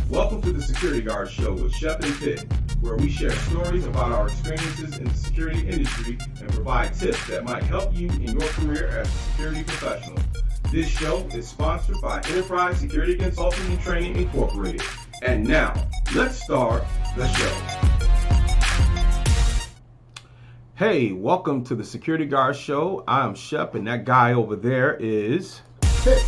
Welcome to the Security Guard Show with Shep and Pitt, where we share stories about our experiences in the security industry and provide tips that might help you in your career as a security professional. This show is sponsored by Enterprise Security Consulting and Training Incorporated. And now, let's start the show. Hey, welcome to the Security Guard Show. I'm Shep, and that guy over there is Pitt.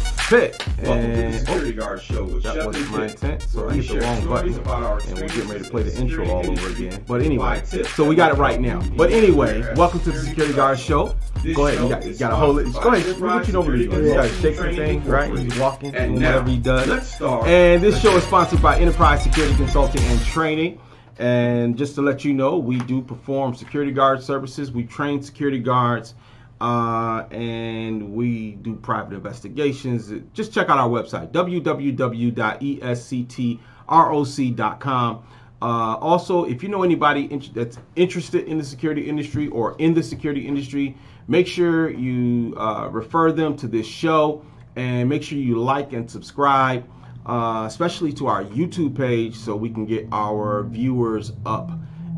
Welcome to the Security Guard Show with Shep. That wasn't my intent, so I hit the wrong button, and we're getting ready to play the intro all over again. But anyway, so we got it right now. But anyway, welcome to the Security Guard Show. Go ahead, you got to hold it. Go ahead, what you normally do. You got to shake the thing, right? He's walking, doing whatever he does. And this show is sponsored by Enterprise Security Consulting and Training. And just to let you know, we do perform security guard services. We train security guards. And we do private investigations. Just check out our website, www.esctroc.com. Also, if you know anybody that's interested in the security industry or in the security industry, make sure you refer them to this show and make sure you like and subscribe, especially to our YouTube page, so we can get our viewers up.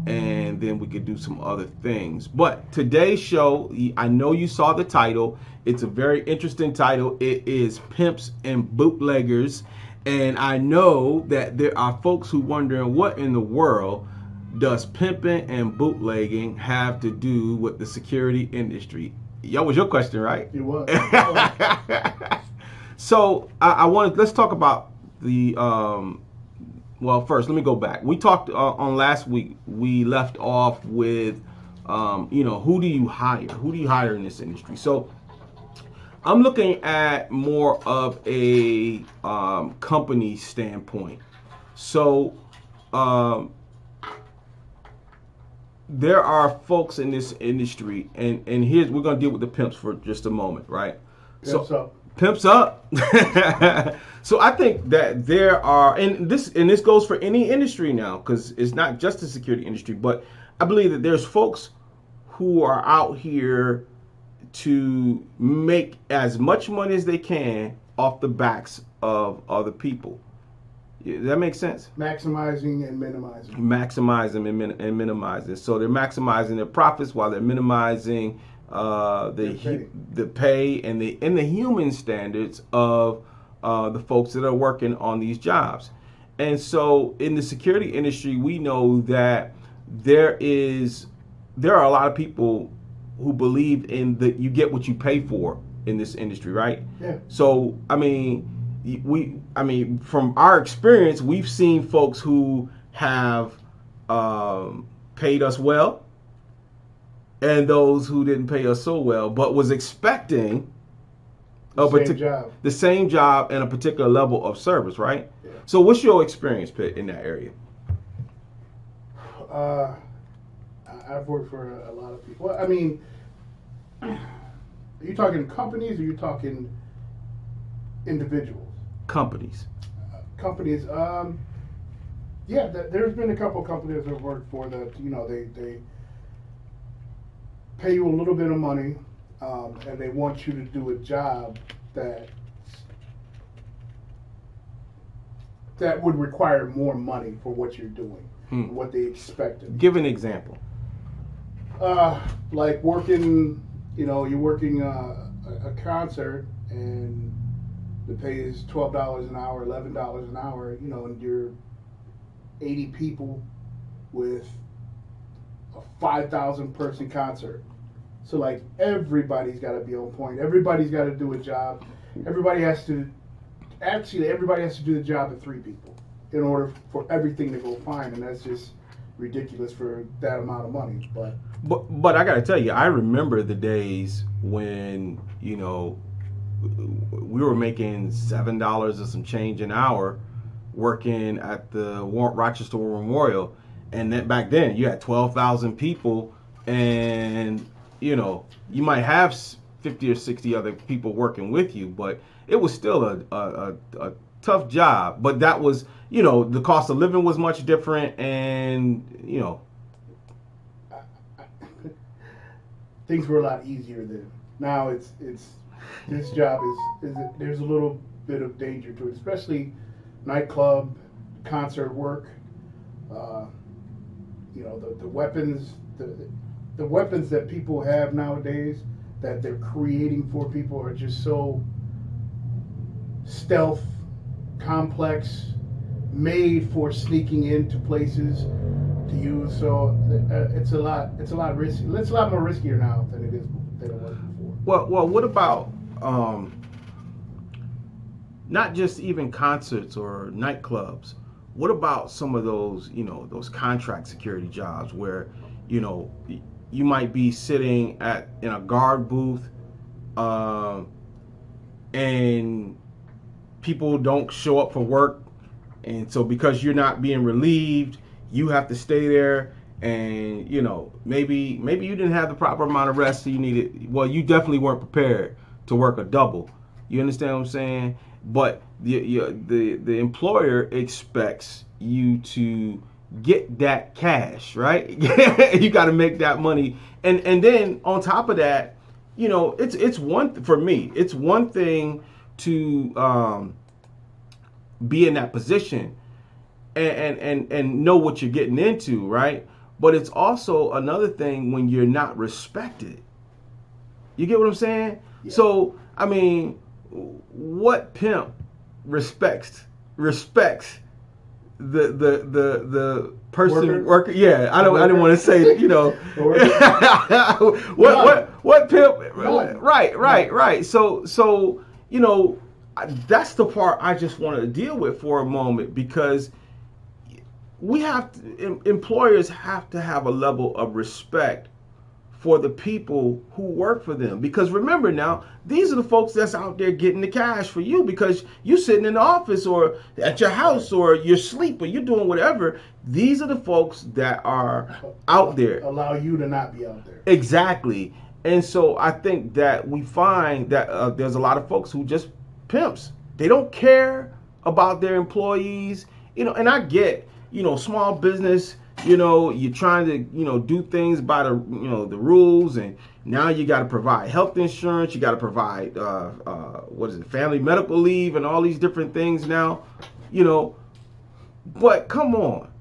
And then we could do some other things. But today's show, I know you saw the title. It's a very interesting title. It is Pimps and Bootleggers. And I know that there are folks who wondering, what in the world does pimping and bootlegging have to do with the security industry? That was your question, right? It was. So let's talk about the well, first, let me go back. We talked on last week. We left off with, who do you hire? Who do you hire in this industry? So I'm looking at more of a company standpoint. So there are folks in this industry, and here's, we're going to deal with the pimps for just a moment, right? Pimps up. So I think that there are, and this goes for any industry now, because it's not just the security industry, but I believe that there's folks who are out here to make as much money as they can off the backs of other people. Does that make sense? Maximizing and minimizing. Maximizing and minimizing. So they're maximizing their profits while they're minimizing the pay and the human standards of the folks that are working on these jobs. And so in the security industry, we know that there are a lot of people who believe in that you get what you pay for in this industry, right? Yeah. So from our experience, we've seen folks who have paid us well, and those who didn't pay us so well, but was expecting the same job and a particular level of service, right? Yeah. So what's your experience, Pitt, in that area? I've worked for a lot of people. I mean, are you talking companies or are you talking individuals? Companies. Companies. Yeah, there's been a couple of companies I've worked for that, they pay you a little bit of money, and they want you to do a job that would require more money for what you're doing, what they expected. Give an example. Like working, you're working a concert and the pay is $12 an hour, $11 an hour, and you're 80 people with a 5,000 person concert. So like everybody's got to be on point. Everybody's got to do a job. Everybody has to do the job of 3 people in order for everything to go fine, and that's just ridiculous for that amount of money. But I got to tell you, I remember the days when we were making $7 or some change an hour working at the Rochester War Memorial, and then back then you had 12,000 people, and you might have 50 or 60 other people working with you, but it was still a tough job. But that was, the cost of living was much different, and things were a lot easier then. Now it's this job is there's a little bit of danger to it, especially nightclub concert work. You know, the weapons, the weapons that people have nowadays that they're creating for people are just so stealth, complex, made for sneaking into places to use. So it's a lot risky. It's a lot more riskier now than it was before. Well, what about not just even concerts or nightclubs? What about some of those, you know, those contract security jobs where, you know, you might be sitting in a guard booth, and people don't show up for work, and so because you're not being relieved, you have to stay there, and you know, maybe you didn't have the proper amount of rest, so you needed. Well, you definitely weren't prepared to work a double. You understand what I'm saying? But the employer expects you to get that cash, right? You got to make that money, and then on top of that, you know, it's one for me. It's one thing to be in that position and know what you're getting into, right? But it's also another thing when you're not respected. You get what I'm saying? Yeah. So I mean, what pimp respects the person worker? Yeah, I didn't want to say, you know, what pimp? Right. So you know, that's the part I just want to deal with for a moment, because employers have to have a level of respect for the people who work for them. Because remember now, these are the folks that's out there getting the cash for you, because you're sitting in the office or at your house or you're asleep or you're doing whatever. These are the folks that are out there. Allow you to not be out there. Exactly. And so I think that we find that there's a lot of folks who just pimps. They don't care about their employees. You know, and I get, you know, small business, you know, you're trying to, you know, do things by the, you know, the rules, and now you got to provide health insurance, you got to provide family medical leave and all these different things now, you know. But come on,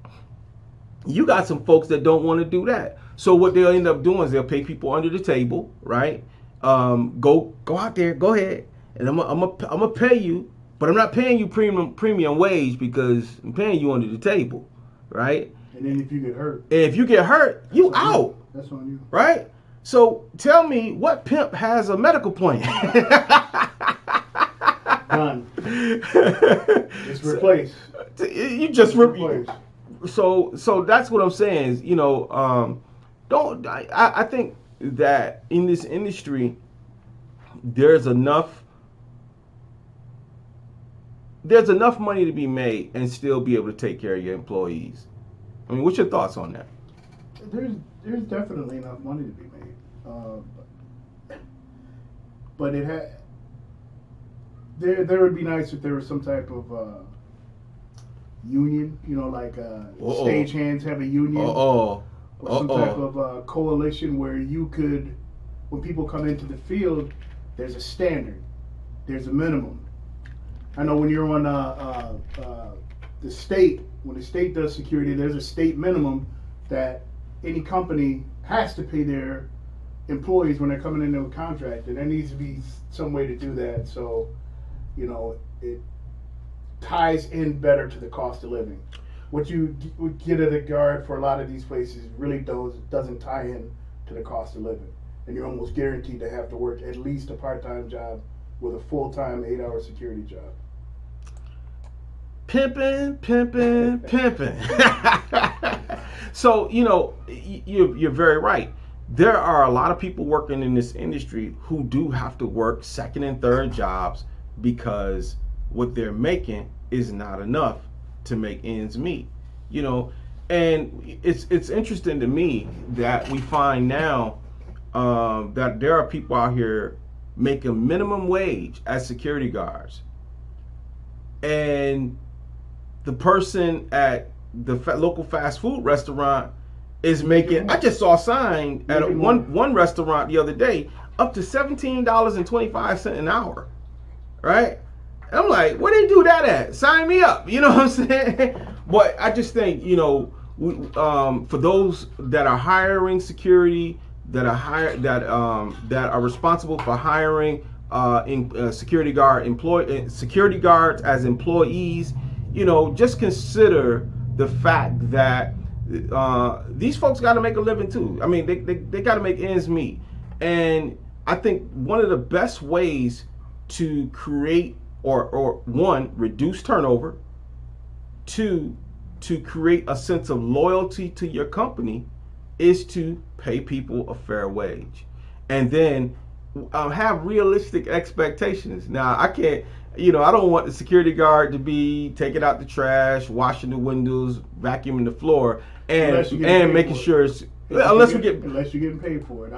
you got some folks that don't want to do that. So what they'll end up doing is they'll pay people under the table, right? Go out there, go ahead, and I'm gonna pay you, but I'm not paying you premium wage, because I'm paying you under the table, right? And then if you get hurt. And if you get hurt, you out. That's on you. Right? So tell me, what pimp has a medical plan? Done. Just replace. You just replace. So that's what I'm saying is, you know, I think that in this industry, there's enough money to be made and still be able to take care of your employees. I mean, what's your thoughts on that? There's definitely enough money to be made, but there would be nice if there was some type of union, you know, like stagehands have a union, or some type of coalition where you could, when people come into the field, there's a standard, there's a minimum. I know when you're on the state, when the state does security, there's a state minimum that any company has to pay their employees when they're coming into a contract, and there needs to be some way to do that, so you know it ties in better to the cost of living. What you would get at a guard for a lot of these places really doesn't tie in to the cost of living, and you're almost guaranteed to have to work at least a part-time job with a full-time 8-hour security job. Pimping. So, you know, you're very right. There are a lot of people working in this industry who do have to work second and third jobs because what they're making is not enough to make ends meet. You know, and it's interesting to me that we find now that there are people out here making minimum wage as security guards, and the person at the local fast food restaurant is making, I just saw a sign at one restaurant the other day, up to $17.25 an hour, right? And I'm like, where they do that at? Sign me up, you know what I'm saying? But I just think, for those that are hiring security, that are responsible for hiring security guards as employees, just consider the fact that these folks got to make a living too. I mean, they got to make ends meet. And I think one of the best ways to create or one, reduce turnover, two, to create a sense of loyalty to your company is to pay people a fair wage. And then have realistic expectations. Now, I can't, I don't want the security guard to be taking out the trash, washing the windows, vacuuming the floor, and making sure it's, unless you're getting paid for it.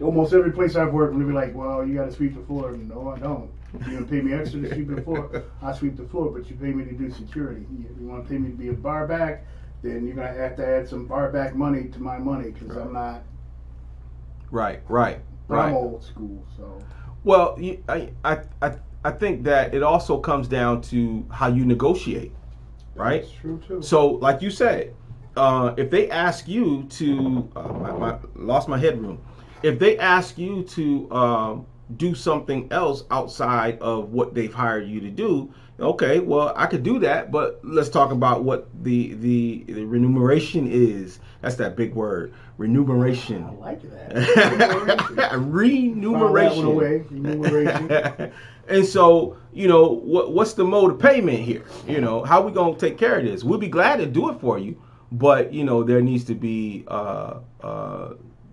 Almost every place I've worked, they'll be like, well, you got to sweep the floor. No, I don't. If you're going to pay me extra to sweep the floor, I sweep the floor, but you pay me to do security. If you want to pay me to be a bar back, then you're going to have to add some bar back money to my money, because I'm not. Right. I'm old school, so. Well, I think that it also comes down to how you negotiate, right? That's true too. So, like you said, if they ask you to, lost my headroom. If they ask you to do something else outside of what they've hired you to do, okay, well, I could do that, but let's talk about what the remuneration is. That's that big word, remuneration. I like that. Remuneration. Remuneration. And so, what's the mode of payment here? How we gonna take care of this? We'll be glad to do it for you, but there needs to be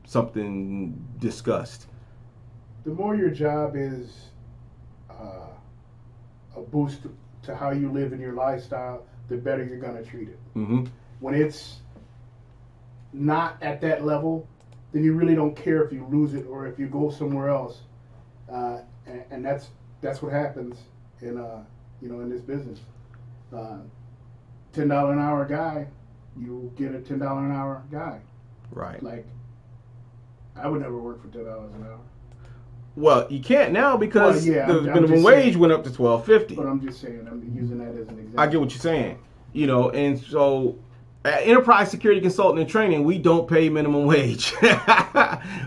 something discussed. The more your job is a boost to how you live in your lifestyle, the better you're going to treat it. Mm-hmm. When it's not at that level, then you really don't care if you lose it or if you go somewhere else. And that's what happens in in this business. $10 an hour guy, you get a $10 an hour guy. Right. Like, I would never work for $10 an hour. Well, you can't now because the minimum wage went up to $12.50. But I'm just saying, I'm using that as an example. I get what you're saying. And so at Enterprise Security Consulting and Training, we don't pay minimum wage.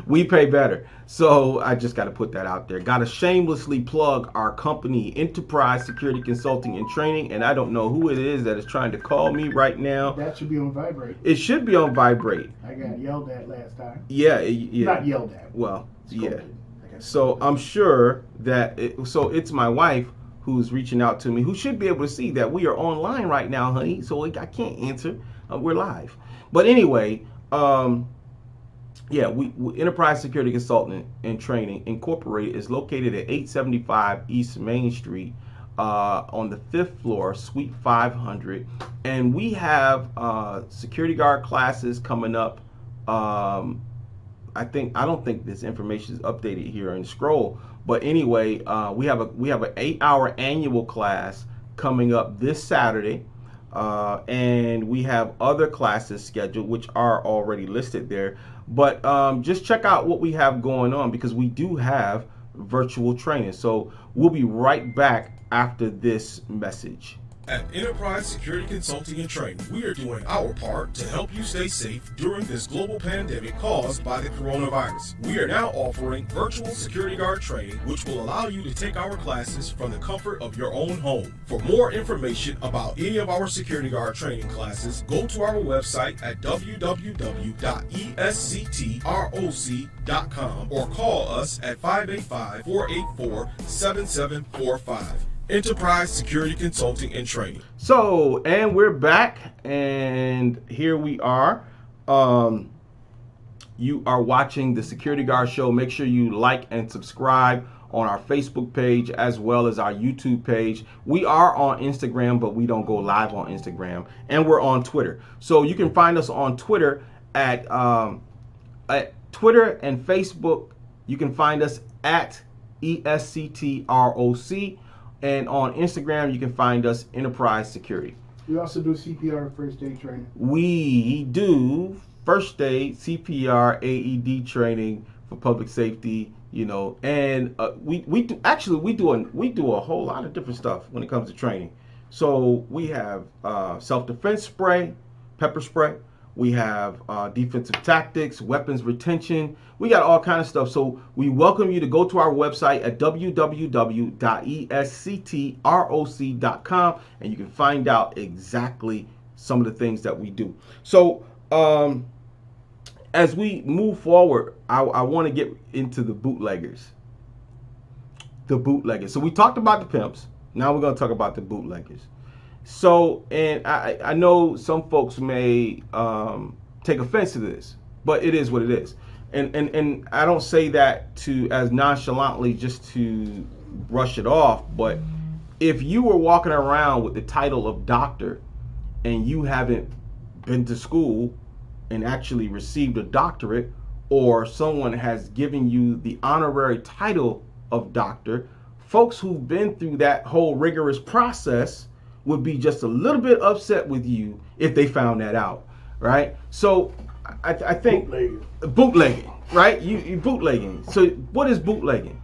We pay better. So I just got to put that out there. Got to shamelessly plug our company, Enterprise Security Consulting and Training. And I don't know who it is that is trying to call me right now. That should be on vibrate. It should be on vibrate. I got yelled at last time. Yeah. Not yelled at. Well, yeah. So I'm sure that it's my wife who's reaching out to me, who should be able to see that we are online right now, honey. So I can't answer. We're live. But anyway, we Enterprise Security Consultant and Training Incorporated is located at 875 East Main Street on the 5th floor, Suite 500. And we have security guard classes coming up. I don't think this information is updated here in the scroll, but anyway, we have an 8-hour annual class coming up this Saturday, and we have other classes scheduled which are already listed there. But just check out what we have going on, because we do have virtual training. So we'll be right back after this message. At Enterprise Security Consulting and Training, we are doing our part to help you stay safe during this global pandemic caused by the coronavirus. We are now offering virtual security guard training, which will allow you to take our classes from the comfort of your own home. For more information about any of our security guard training classes, go to our website at www.esctroc.com or call us at 585-484-7745. Enterprise Security Consulting and Training. So, and we're back, and here we are. You are watching the Security Guard Show. Make sure you like and subscribe on our Facebook page as well as our YouTube page. We are on Instagram, but we don't go live on Instagram, and we're on Twitter. So you can find us on Twitter at Twitter and Facebook. You can find us at ESCTROC. And on Instagram, you can find us Enterprise Security. We also do CPR and first aid training. We do first aid, CPR, AED training for public safety, and we do a whole lot of different stuff when it comes to training. So we have self-defense spray, pepper spray. We have defensive tactics, weapons retention. We got all kind of stuff. So we welcome you to go to our website at www.esctroc.com, and you can find out exactly some of the things that we do. So as we move forward, I want to get into the bootleggers. The bootleggers. So we talked about the pimps. Now we're going to talk about the bootleggers. So, and I know some folks may take offense to this, but it is what it is. And I don't say that to as nonchalantly just to brush it off, but if you were walking around with the title of doctor and you haven't been to school and actually received a doctorate, or someone has given you the honorary title of doctor, folks who've been through that whole rigorous process would be just a little bit upset with you if they found that out, right? So I think bootlegging, right? You bootlegging. So what is bootlegging?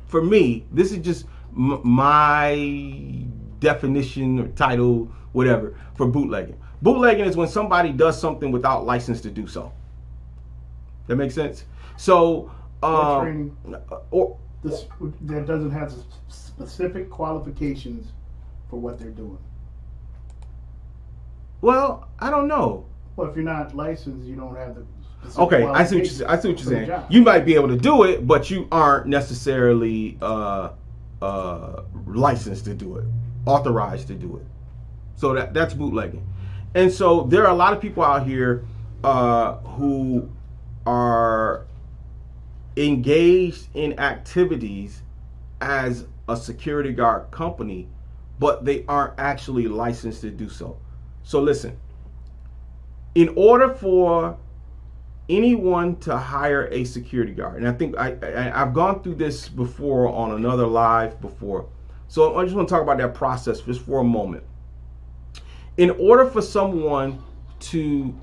For me, this is just my definition or title, whatever, for bootlegging. Bootlegging is when somebody does something without license to do so. That makes sense? So, training, that doesn't have specific qualifications for what they're doing. Well, I don't know. Well, if you're not licensed, you don't have the specific Okay, I see what you're saying. You might be able to do it, but you aren't necessarily licensed to do it, authorized to do it. So that's bootlegging. And so there are a lot of people out here who are engaged in activities as a security guard company, but they aren't actually licensed to do so. So listen, in order for anyone to hire a security guard, and I think I've gone through this before on another live before, so I just want to talk about that process just for a moment. In order for someone to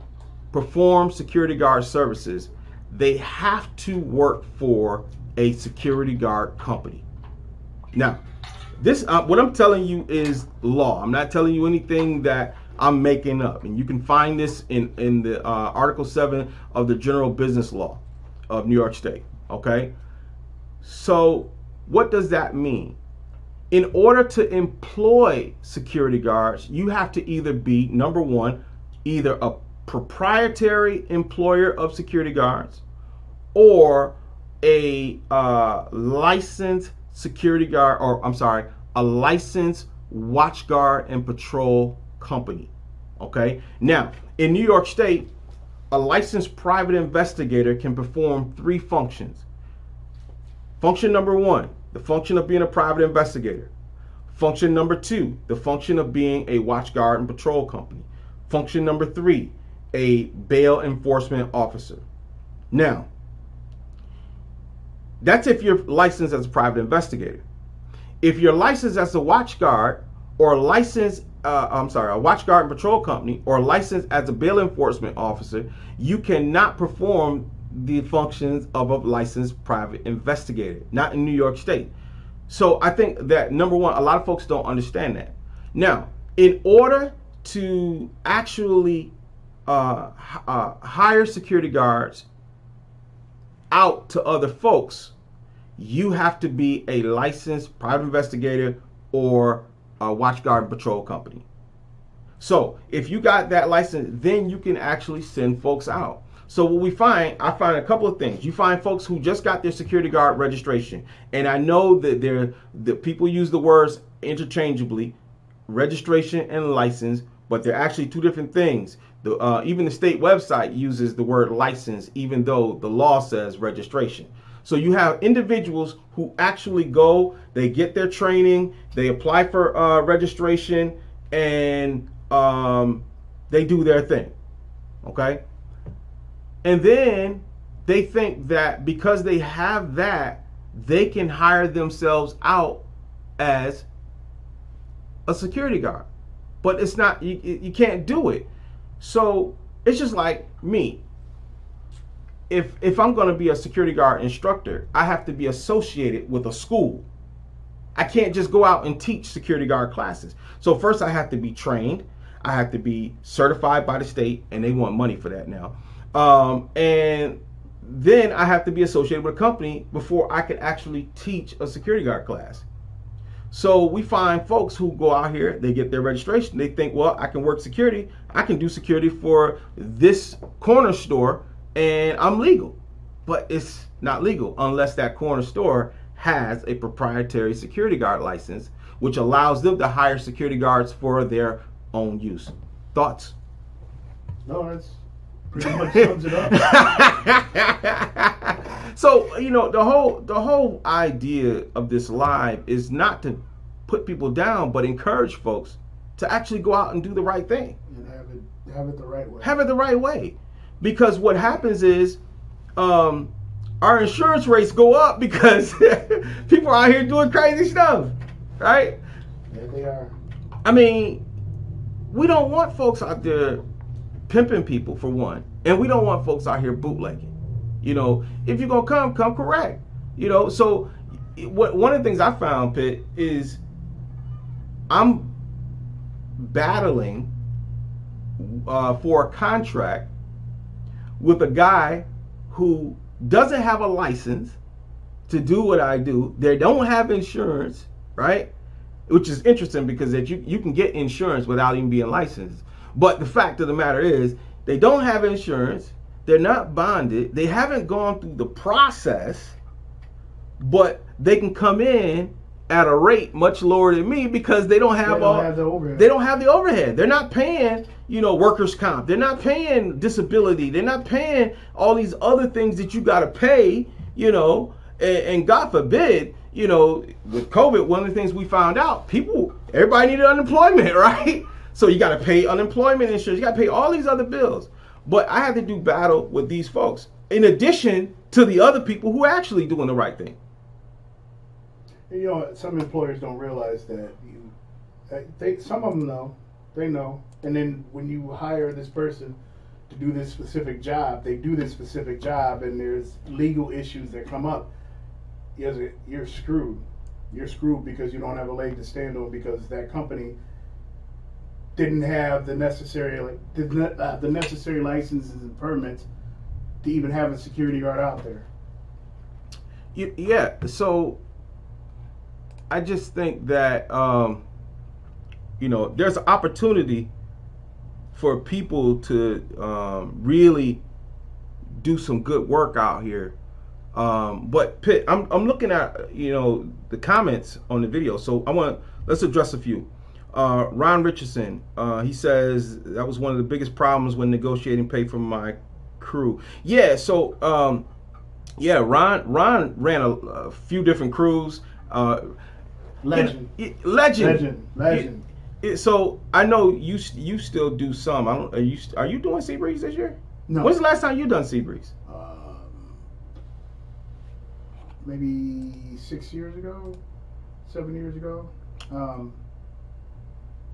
perform security guard services, they have to work for a security guard company. Now, this what I'm telling you is law. I'm not telling you anything that I'm making up, and you can find this in the Article 7 of the General Business Law of New York State. Okay, so what does that mean? In order to employ security guards, you have to either be, number one, either a proprietary employer of security guards or a licensed security guard, or I'm sorry, a licensed watch guard and patrol company. Okay, now in New York State, a licensed private investigator can perform three functions. Function number one, the function of being a private investigator. Function number two, the function of being a watch guard and patrol company. Function number three, a bail enforcement officer. Now, that's if you're licensed as a private investigator. If you're licensed as a watch guard or licensed, a watch guard and patrol company, or licensed as a bail enforcement officer, you cannot perform the functions of a licensed private investigator, not in New York State. So I think that, number one, a lot of folks don't understand that. Now, in order to actually hire security guards out to other folks, you have to be a licensed private investigator or a watch guard and patrol company. So if you got that license, then you can actually send folks out. So what we find, I find a couple of things. You find folks who just got their security guard registration, and I know that the people use the words interchangeably, registration and license, but they're actually two different things. Even the state website uses the word license, even though the law says registration. So you have individuals who actually go, they get their training, they apply for registration, and they do their thing. Okay? And then they think that because they have that, they can hire themselves out as a security guard. But it's not, you can't do it. So it's just like me. If I'm going to be a security guard instructor, I have to be associated with a school. I can't just go out and teach security guard classes. So first I have to be trained. I have to be certified by the state, and they want money for that now. And then I have to be associated with a company before I can actually teach a security guard class. So we find folks who go out here, they get their registration, they think, well, I can work security, I can do security for this corner store, and I'm legal. But it's not legal unless that corner store has a proprietary security guard license, which allows them to hire security guards for their own use. Thoughts? No, that's pretty much sums it up. So, you know, the whole idea of this live is not to put people down, but encourage folks to actually go out and do the right thing. And have it the right way. Have it the right way. Because what happens is our insurance rates go up because people are out here doing crazy stuff, right? Yeah, they are. I mean, we don't want folks out there pimping people, for one, and we don't want folks out here bootlegging. You know, if you're gonna come correct. You know, so one of the things I found, Pitt, is I'm battling for a contract with a guy who doesn't have a license to do what I do. They don't have insurance, right? Which is interesting because that you can get insurance without even being licensed. But the fact of the matter is, they don't have insurance. They're not bonded. They haven't gone through the process, but they can come in at a rate much lower than me because they don't have the overhead. They don't have the overhead. They're not paying, you know, workers' comp. They're not paying disability. They're not paying all these other things that you got to pay, you know. And God forbid, you know, with COVID, one of the things we found out, everybody needed unemployment, right? So you got to pay unemployment insurance. You got to pay all these other bills. But I had to do battle with these folks, in addition to the other people who are actually doing the right thing. You know, some employers don't realize that. Some of them know. They know. And then when you hire this person to do this specific job, they do this specific job, and there's legal issues that come up. You're screwed. You're screwed because you don't have a leg to stand on because that company didn't have the necessary licenses and permits to even have a security guard out there. Yeah. So I just think that you know, there's an opportunity for people to really do some good work out here. But Pitt, I'm looking at, you know, the comments on the video, so let's address a few. Ron Richardson, he says that was one of the biggest problems when negotiating pay for my crew. Yeah, so Ron ran a few different crews. Legend. So I know you still do some. Are you doing Seabreeze this year? No. When's the last time you done Seabreeze? Maybe 7 years ago.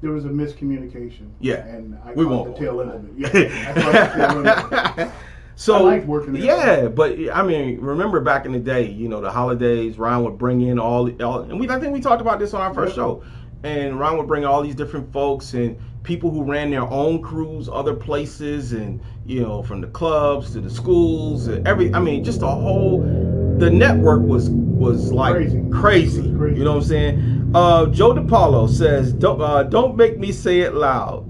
There was a miscommunication. Yeah. And I We caught won't. the tail end of it. Yeah. I caught the tail end of it. So I liked working there. Yeah, but I mean, remember back in the day, you know, the holidays, Ron would bring in all and I think we talked about this on our first show. And Ron would bring all these different folks and people who ran their own crews, other places, and, you know, from the clubs to the schools and just the network was like crazy. You know what I'm saying? Joe DePaulo says, don't make me say it loud.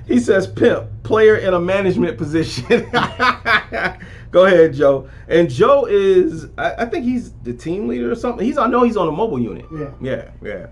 He says, pimp, player in a management position. Go ahead, Joe. And Joe is, I think he's the team leader or something. I know he's on a mobile unit. Yeah.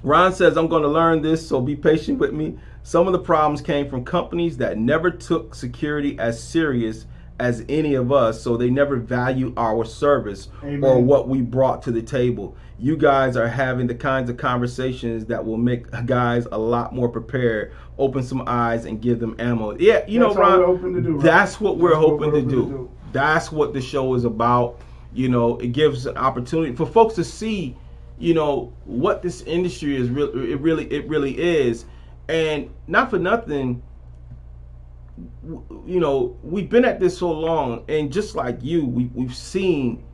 Ron says, I'm going to learn this, so be patient with me. Some of the problems came from companies that never took security as serious as any of us, so they never value our service or what we brought to the table. You guys are having the kinds of conversations that will make guys a lot more prepared, open some eyes, and give them ammo. Yeah, you know, Ron, that's what we're hoping to do. That's what the show is about. You know, it gives an opportunity for folks to see, you know, what this industry is. It really is. And not for nothing, you know, we've been at this so long, and just like you, we've seen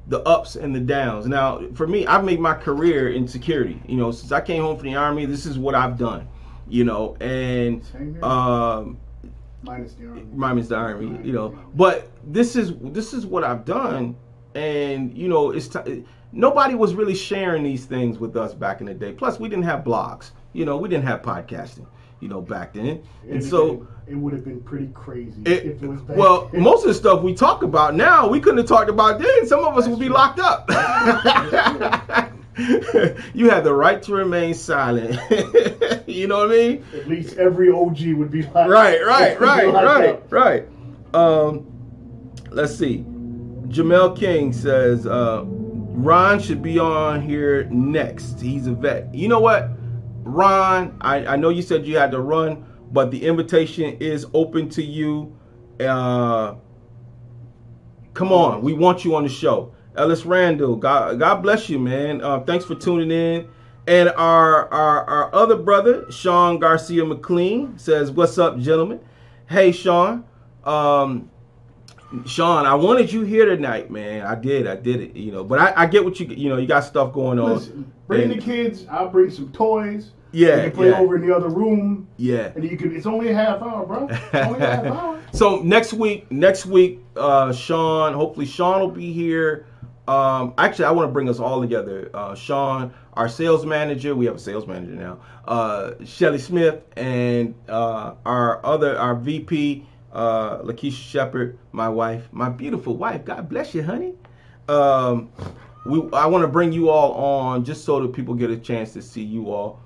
the ups and the downs. Now, for me, I've made my career in security. You know, since I came home from the Army, this is what I've done. You know, and minus the Army. Minus the Army. You know, but this is what I've done, and you know, nobody was really sharing these things with us back in the day. Plus, we didn't have blogs. You know, we didn't have podcasting. You know, back then, and so it would have been pretty crazy if it was back then. Most of the stuff we talk about now, we couldn't have talked about then. Some of us would be locked up. You have the right to remain silent. You know what I mean? At least every OG would be locked up. Right. Let's see. Jamel King says Ron should be on here next. He's a vet. You know what? Ron, I know you said you had to run, but the invitation is open to you. Come on, we want you on the show. Ellis Randall, God bless you, man. Thanks for tuning in. And our other brother, Sean Garcia McLean, says, "What's up, gentlemen?" Hey, Sean. Sean, I wanted you here tonight, man. I did it, you know. But I get what you got stuff going on. Listen, bring the kids. I'll bring some toys. Yeah, you can play over in the other room. Yeah, and it's only a half hour, bro. Only a half hour. So next week, Sean. Hopefully, Sean will be here. Actually, I want to bring us all together. Sean, our sales manager. We have a sales manager now. Shelly Smith and our VP. Lakeisha Shepherd, my wife, my beautiful wife. God bless you, honey. I want to bring you all on just so that people get a chance to see you all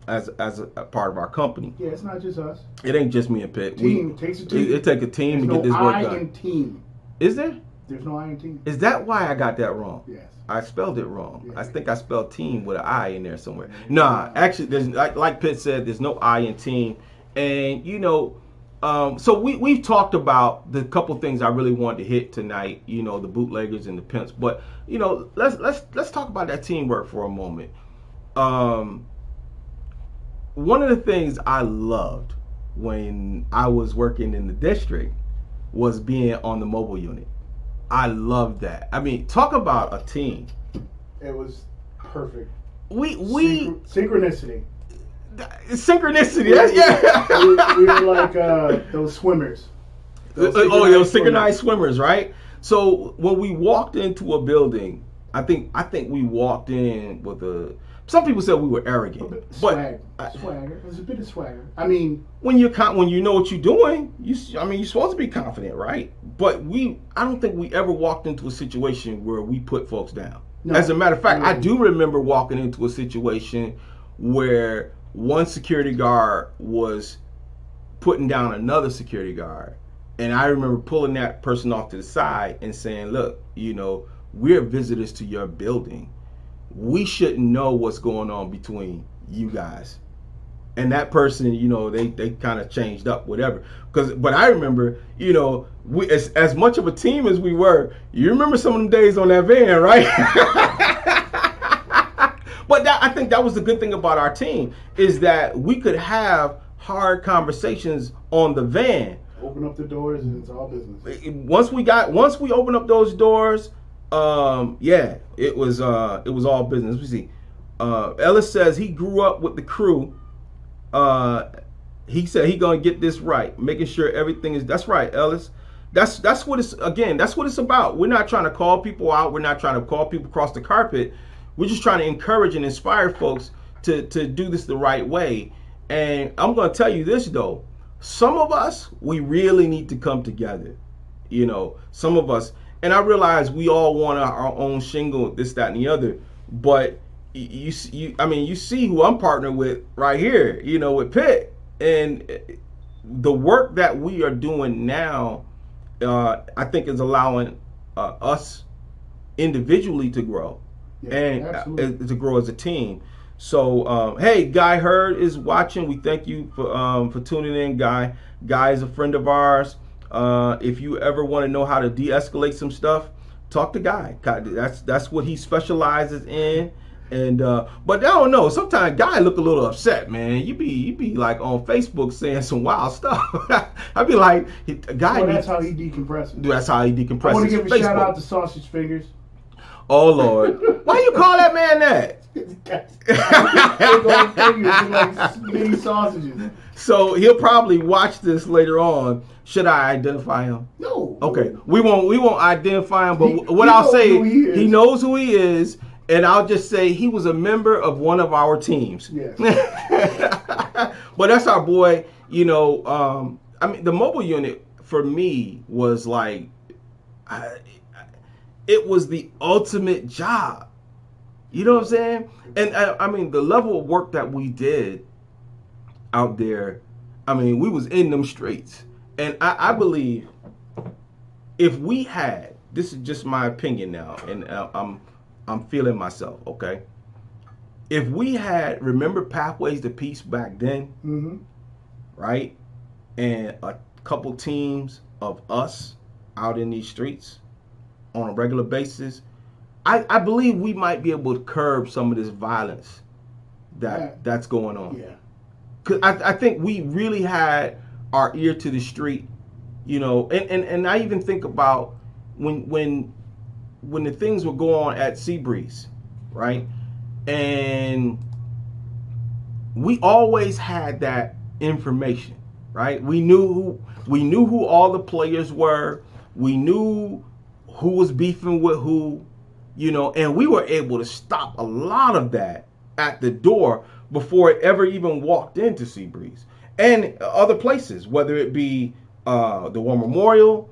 as a part of our company. Yeah, it's not just us. It ain't just me and Pitt. Takes a team. It takes a team There's to get this work I done. in team. Is there? There's no I in team. Is that why I got that wrong? Yes. I spelled it wrong. Yeah. I think I spelled team with an I in there somewhere. Nah, actually, there's like Pitt said, there's no I in team, and you know. So we've talked about the couple things I really wanted to hit tonight, you know, the bootleggers and the pimps, but you know, let's talk about that teamwork for a moment. One of the things I loved when I was working in the district was being on the mobile unit. I loved that. I mean, talk about a team. It was perfect. We synchronicity. Synchronicity, yeah. We were like those swimmers. Those synchronized swimmers, right? So when we walked into a building, I think we walked in with some people said we were arrogant, swagger. There's a bit of swagger. I mean, when you know what you're doing, you're supposed to be confident, right? But I don't think we ever walked into a situation where we put folks down. No, as a matter of fact, I do remember walking into a situation where one security guard was putting down another security guard, and I remember pulling that person off to the side and saying, "Look, you know, we're visitors to your building. We shouldn't know what's going on between you guys." And that person, you know, they kind of changed up, whatever. But I remember, you know, we as much of a team as we were. You remember some of them days on that van, right? But I think that was the good thing about our team, is that we could have hard conversations on the van. Open up the doors and it's all business. Once we opened up those doors, it was all business. We see. Ellis says he grew up with the crew. He said he gonna get this right, making sure everything is. That's right, Ellis. That's what it's about. We're not trying to call people out. We're not trying to call people across the carpet. We're just trying to encourage and inspire folks to do this the right way. And I'm going to tell you this, though. Some of us, we really need to come together. You know, some of us. And I realize we all want our own shingle, this, that, and the other. But you see who I'm partnered with right here, you know, with Pitt. And the work that we are doing now, I think is allowing us individually to grow. Yeah, and to grow as a team. So, hey, Guy Hurd is watching. We thank you for tuning in, Guy. Guy is a friend of ours. If you ever want to know how to de-escalate some stuff, talk to Guy. That's what he specializes in. And but I don't know. Sometimes Guy look a little upset, man. You be like on Facebook saying some wild stuff. I'd be like, Guy. Well, that's how he decompresses. That's how he decompresses. I want to give a shout out to Sausage Fingers. Oh Lord, why you call that man that? They're going fingers like mini sausages. So he'll probably watch this later on. Should I identify him? No. Okay, we won't identify him. But what he I'll knows say, who he is. he knows who he is, and I'll just say he was a member of one of our teams. Yes. But that's our boy. You know, I mean, the mobile unit for me was like, it was the ultimate job. You know what I'm saying? And I mean, the level of work that we did out there, I mean, we was in them streets. And I believe if we had, this is just my opinion now, and I'm feeling myself, okay? If we had, remember Pathways to Peace back then, Mm-hmm. right? And a couple teams of us out in these streets on a regular basis, I believe we might be able to curb some of this violence that's going on. Yeah. Because I think we really had our ear to the street, you know, and I even think about when the things would go on at Seabreeze, right? And we always had that information, right? We knew who all the players were. We knew who was beefing with who, you know, and we were able to stop a lot of that at the door before it ever even walked into Seabreeze and other places, whether it be the War Memorial,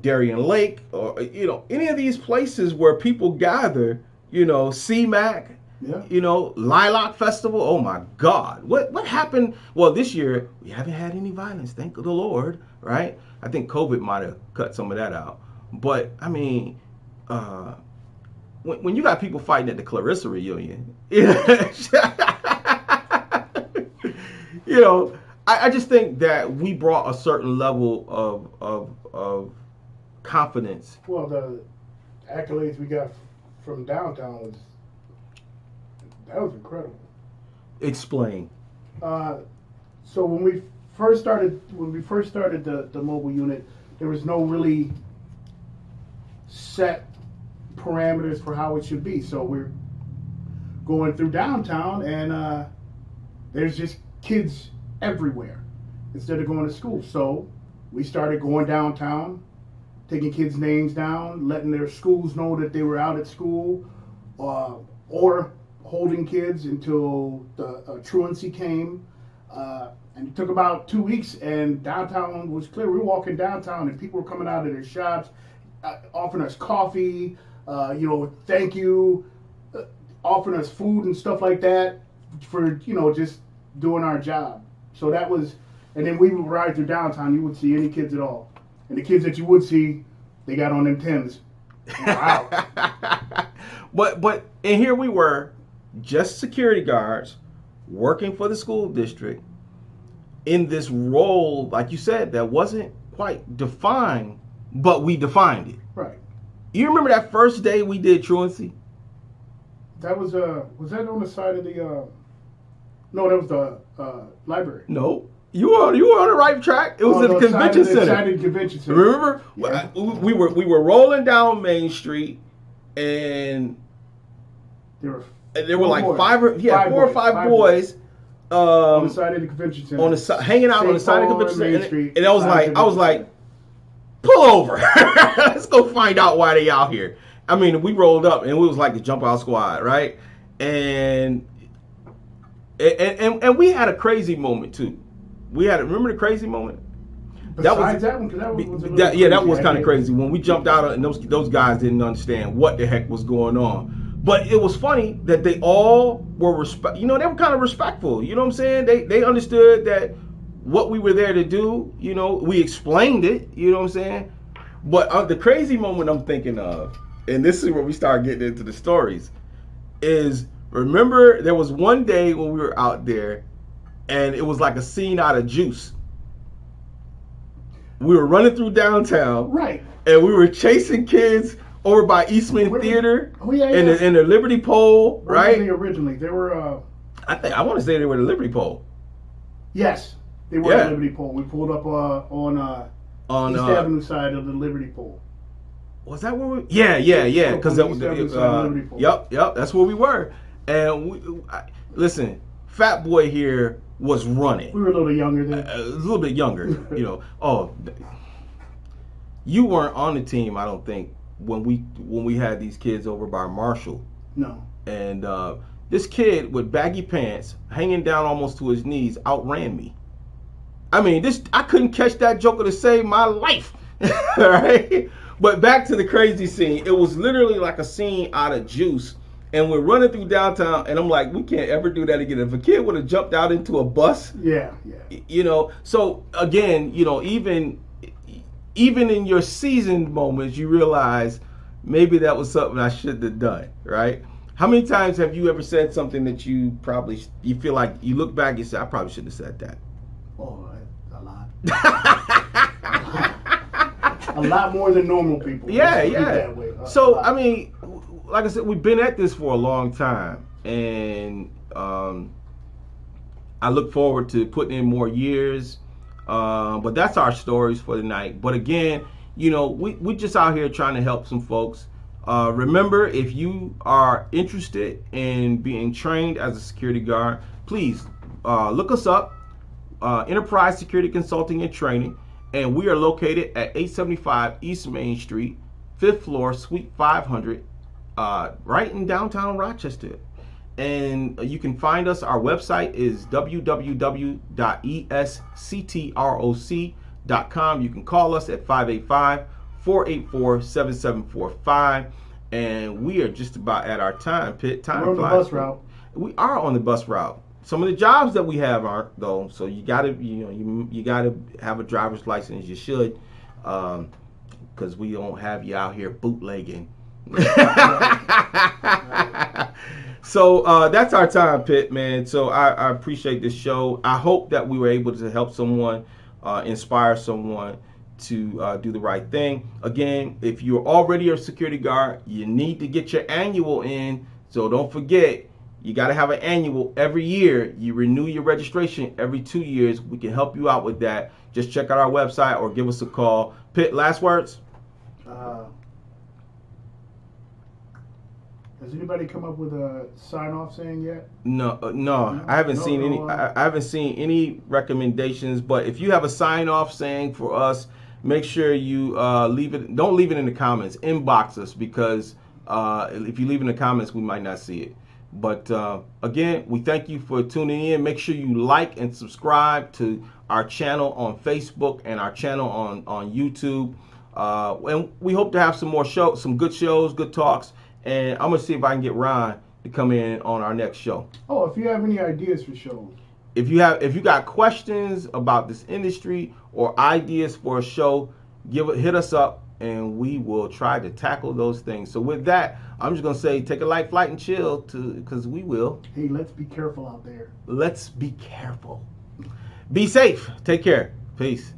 Darien Lake, or, you know, any of these places where people gather, you know, CMAC, Yeah. you know, Lilac Festival. Oh my God, what happened? Well, this year we haven't had any violence, thank the Lord, right? I think COVID might have cut some of that out, but I mean, when you got people fighting at the Clarissa reunion, you know, I just think that we brought a certain level of confidence. Well, the accolades we got from downtown was incredible. Explain. So when we first started the mobile unit, there was no really set parameters for how it should be. So we're going through downtown, and there's just kids everywhere instead of going to school. So we started going downtown, taking kids' names down, letting their schools know that they were out at school, or holding kids until the truancy came. And it took about 2 weeks, and downtown was clear. We were walking downtown, and people were coming out of their shops, offering us coffee, you know, thank you, offering us food and stuff like that for, you know, just doing our job. So that was, and then we would ride through downtown, you wouldn't see any kids at all. And the kids that you would see, they got on them Timbs. Wow. But and here we were, just security guards, working for the school district, in this role, like you said, that wasn't quite defined, but we defined it. Right. You remember that first day we did truancy? That was that on the side of the, no, that was the library. No. You were on the right track. It was at the convention center. Side of the convention center. Remember? Yeah. We were rolling down Main Street, and there were like four or five boys on the side of the convention center. On the side, hanging out on the side of the convention center. Street, and I was like, pull over. Let's go find out why they out here. I mean, we rolled up and we was like the jump out squad, right? And we had a crazy moment too. Remember the crazy moment? That was kind of crazy when we jumped out and those guys didn't understand what the heck was going on. But it was funny that they all were they were kind of respectful. You know what I'm saying? They understood that what we were there to do. You know, we explained it. You know what I'm saying? But the crazy moment I'm thinking of, and this is where we start getting into the stories, is remember there was one day when we were out there, and it was like a scene out of Juice. We were running through downtown, right, and we were chasing kids over by Eastman Theater in the Liberty Pole, right? Where were they originally? They were. I want to say they were the Liberty Pole. Yes, they were the Liberty Pole. We pulled up on East Avenue side of the Liberty Pole. Was that where we? Yeah. Because yep, that's where we were. And listen, Fat Boy here was running. We were a little younger then. A little bit younger, you know. Oh, you weren't on the team, I don't think, when we had these kids over by Marshall. No. And this kid with baggy pants, hanging down almost to his knees, outran me. I mean, I couldn't catch that joker to save my life. Right? But back to the crazy scene. It was literally like a scene out of Juice. And we're running through downtown, and I'm like, we can't ever do that again. If a kid would have jumped out into a bus, yeah. You know. So again, you know, even in your seasoned moments, you realize maybe that was something I shouldn't have done, right? How many times have you ever said something that you feel like you look back and say, I probably shouldn't have said that? Oh, a lot. A lot more than normal people. Yeah. That way. So I mean, like I said, we've been at this for a long time, and I look forward to putting in more years. But that's our stories for tonight. But again, you know, we just out here trying to help some folks. Remember, if you are interested in being trained as a security guard, please look us up, Enterprise Security Consulting and Training, and we are located at 875 East Main Street, 5th floor, Suite 500, right in downtown Rochester. And you can find us. Our website is www.esctroc.com. You can call us at 585-484-7745. And we are just about at our time. Time We're on the bus route. We are on the bus route. Some of the jobs that we have aren't, though. So you gotta, you gotta have a driver's license. You should, because we don't have you out here bootlegging. So that's our time, Pitt, man. So I appreciate this show. I hope that we were able to help someone, inspire someone to do the right thing. Again, if you're already a security guard, you need to get your annual in. So don't forget, you got to have an annual every year. You renew your registration every 2 years. We can help you out with that. Just check out our website or give us a call. Pitt, last words? Has anybody come up with a sign-off saying yet? No. I haven't seen any. I haven't seen any recommendations. But if you have a sign-off saying for us, make sure you leave it. Don't leave it in the comments. Inbox us, because if you leave in the comments, we might not see it. But again, we thank you for tuning in. Make sure you like and subscribe to our channel on Facebook and our channel on YouTube. And we hope to have some more shows, some good shows, good talks. And I'm gonna see if I can get Ron to come in on our next show. Oh, if you have any ideas for shows, if you got questions about this industry or ideas for a show, hit us up, and we will try to tackle those things. So with that, I'm just gonna say, take a light flight and chill, because we will. Hey, let's be careful out there. Let's be careful. Be safe. Take care. Peace.